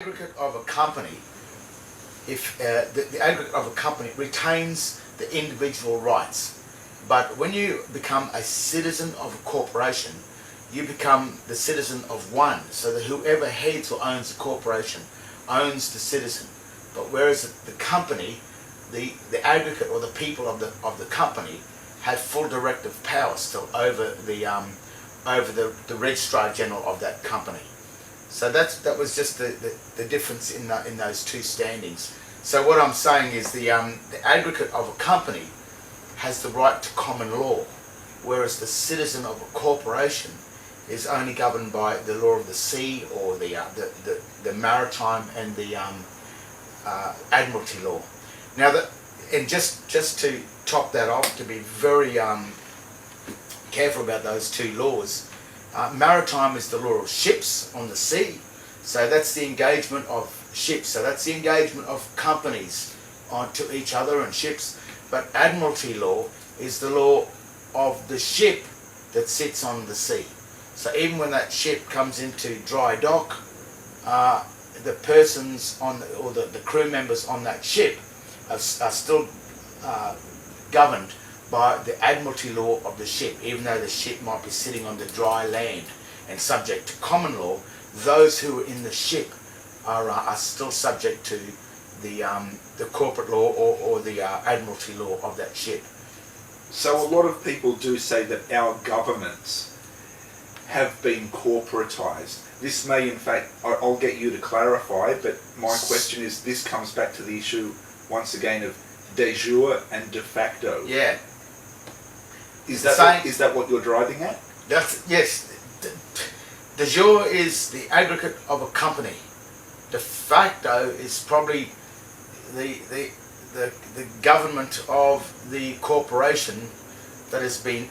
Aggregate of a company, if the aggregate of a company retains the individual rights, but when you become a citizen of a corporation, you become the citizen of one, so that whoever heads or owns the corporation owns the citizen. But whereas the company, the aggregate or the people of the company have full directive power still over the registrar general of that company. So that was just the difference in those two standings. So what I'm saying is the aggregate of a company has the right to common law, whereas the citizen of a corporation is only governed by the law of the sea, or the maritime and the admiralty law. Now and just to top that off, to be very careful about those two laws. Maritime is the law of ships on the sea, so that's the engagement of ships, so that's the engagement of companies onto each other and ships. But admiralty law is the law of the ship that sits on the sea. So even when that ship comes into dry dock, the persons or the crew members on that ship are still governed by the admiralty law of the ship. Even though the ship might be sitting on the dry land and subject to common law, those who are in the ship are still subject to the corporate law or the admiralty law of that ship. So a lot of people do say that our governments have been corporatized. This may, in fact, I'll get you to clarify, but my question is, this comes back to the issue once again of de jure and de facto. Yeah. Is that what you're driving at? Yes. De jure is the aggregate of a company. De facto is probably the government of the corporation that has been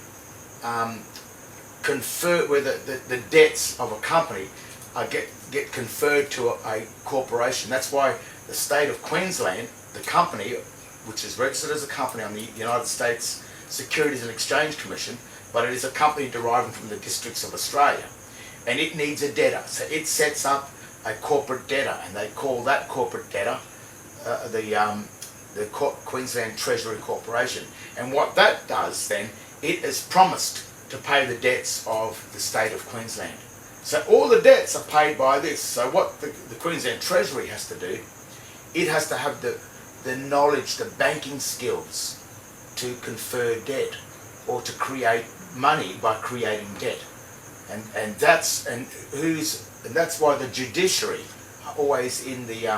conferred, where the debts of a company get conferred to a corporation. That's why the state of Queensland, the company, which is registered as a company on the United States Securities and Exchange Commission, but it is a company deriving from the districts of Australia, and it needs a debtor. So it sets up a corporate debtor, and they call that corporate debtor the Queensland Treasury Corporation. And what that does then, it is promised to pay the debts of the state of Queensland. So all the debts are paid by this. So what the Queensland Treasury has to do, it has to have the knowledge, the banking skills to confer debt or to create money by creating debt. And that's why the judiciary are always in the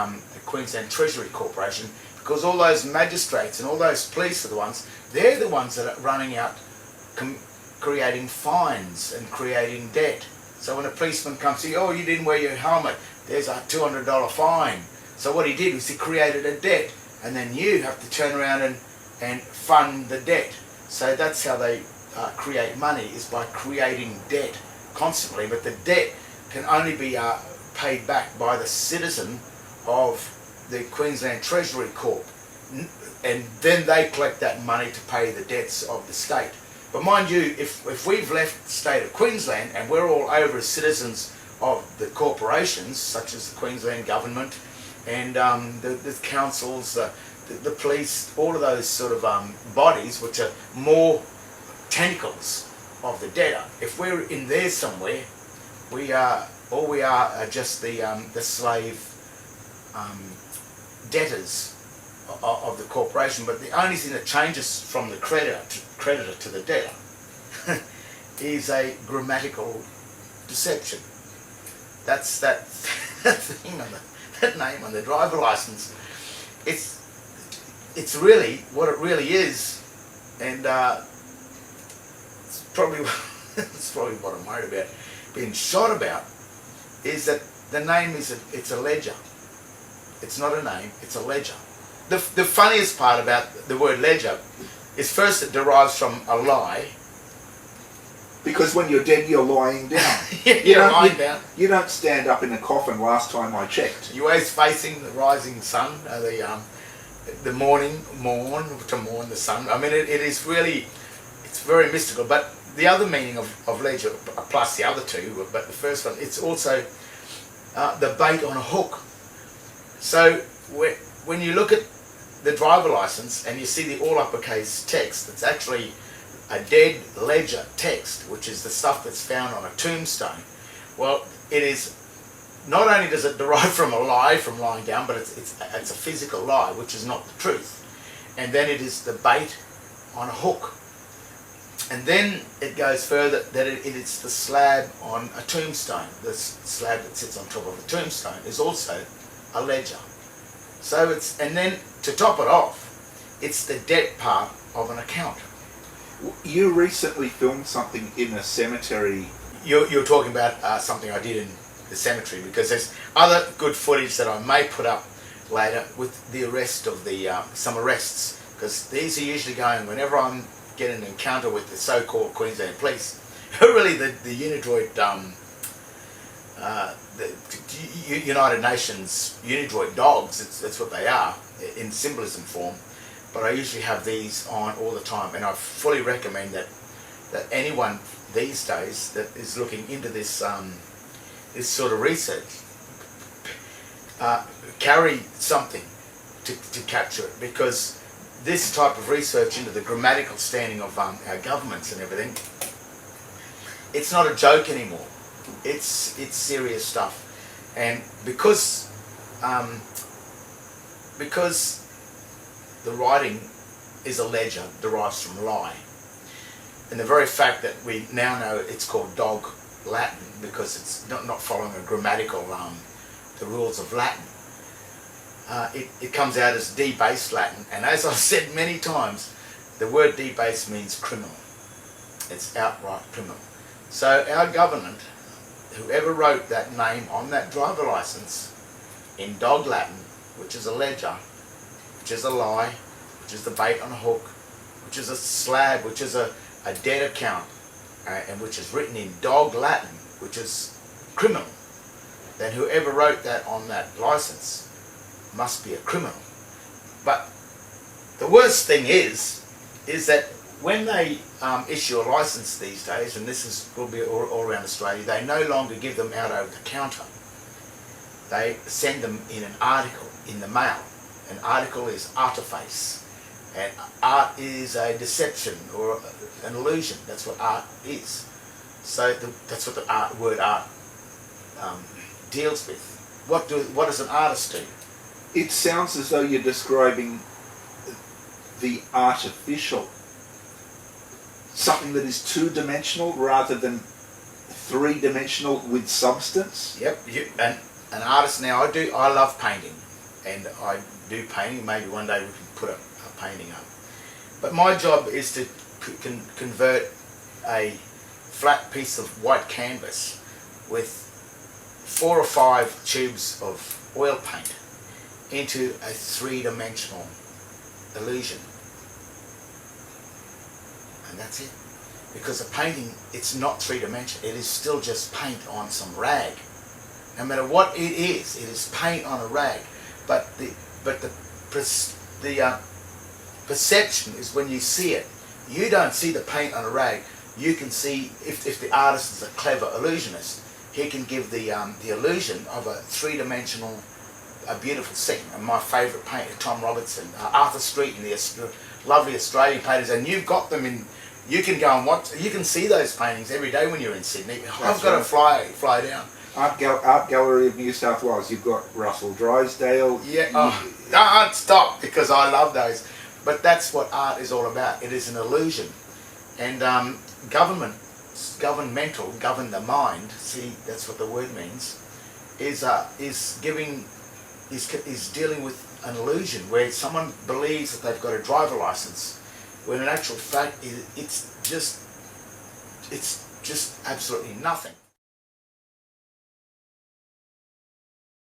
Queensland Treasury Corporation, because all those magistrates and all those police are the ones, they're the ones that are running out creating fines and creating debt. So when a policeman comes to you, oh, you didn't wear your helmet, there's a $200 fine. So what he did was he created a debt, and then you have to turn around and fund the debt. So that's how they create money, is by creating debt constantly. But the debt can only be paid back by the citizen of the Queensland Treasury Corp, and then they collect that money to pay the debts of the state. But mind you, if we've left the state of Queensland and we're all over as citizens of the corporations, such as the Queensland government and the councils, the police, all of those sort of bodies which are more tentacles of the debtor, if we're in there somewhere, we are just the slave debtors of the corporation. But the only thing that changes from the creditor to the debtor is a grammatical deception. That's that thing on that name on the driver license. It's really what it really is, and it's probably what I'm worried about being shot about, is that the name it's a ledger. It's not a name, it's a ledger. The funniest part about the word ledger is, first, it derives from a lie. Because when you're dead, you're lying down. Lying down. You don't stand up in a coffin, last time I checked. You're always facing the rising sun, the morn to mourn the sun. I mean, it is really, it's very mystical. But the other meaning of ledger, plus the other two, but the first one, it's also the bait on a hook. So when you look at the driver license and you see the all uppercase text, it's actually a dead ledger text, which is the stuff that's found on a tombstone. Well, it is, not only does it derive from a lie, from lying down, but it's a physical lie, which is not the truth. And then it is the bait on a hook. And then it goes further that it is the slab on a tombstone. The slab that sits on top of a tombstone is also a ledger. So it's, and then to top it off, it's the debt part of an account. You recently filmed something in a cemetery. You're talking about something I did in the cemetery, because there's other good footage that I may put up later with the arrest of the some arrests, because these are usually going whenever I'm getting an encounter with the so-called Queensland police, really the Unidroid, the United Nations Unidroid dogs. That's what they are in symbolism form. But I usually have these on all the time, and I fully recommend that anyone these days that is looking into this this sort of research carry something to capture it, because this type of research into the grammatical standing of our governments and everything, it's not a joke anymore. It's serious stuff, and because the writing is a ledger, derives from lie, and the very fact that we now know it's called dog Latin because it's not following a grammatical the rules of Latin. It comes out as debased Latin, and as I've said many times, the word debased means criminal. It's outright criminal. So our government, whoever wrote that name on that driver license in dog Latin, which is a ledger, which is a lie, which is the bait on a hook, which is a slab, which is a debt account, and which is written in dog Latin, which is criminal, then whoever wrote that on that license must be a criminal. But the worst thing is that when they issue a license these days, and this will be all around Australia, they no longer give them out over the counter. They send them in an article in the mail. An article is artifice, and art is a deception or an illusion. That's what art is. So that's what the word art deals with. What does an artist do? It sounds as though you're describing the artificial, something that is two-dimensional rather than three-dimensional with substance. Yep. An artist now. I love painting, and I do painting. Maybe one day we can put a painting up. But my job is to convert a flat piece of white canvas with 4 or 5 tubes of oil paint into a three-dimensional illusion. And that's it. Because a painting, it's not three-dimensional. It is still just paint on some rag. No matter what it is paint on a rag. But the perception is when you see it. You don't see the paint on a rag. You can see, if the artist is a clever illusionist, he can give the illusion of a three-dimensional, a beautiful scene. And my favourite painter, Tom Robertson, Arthur Street, and the lovely Australian painters, and you've got them in. You can go and watch. You can see those paintings every day when you're in Sydney. I've got to fly down. Art Gallery of New South Wales. You've got Russell Drysdale. Yeah. Don't stop, because I love those. But that's what art is all about. It is an illusion, and govern the mind. See, that's what the word means. Is dealing with an illusion where someone believes that they've got a driver license, when in actual fact it's just absolutely nothing.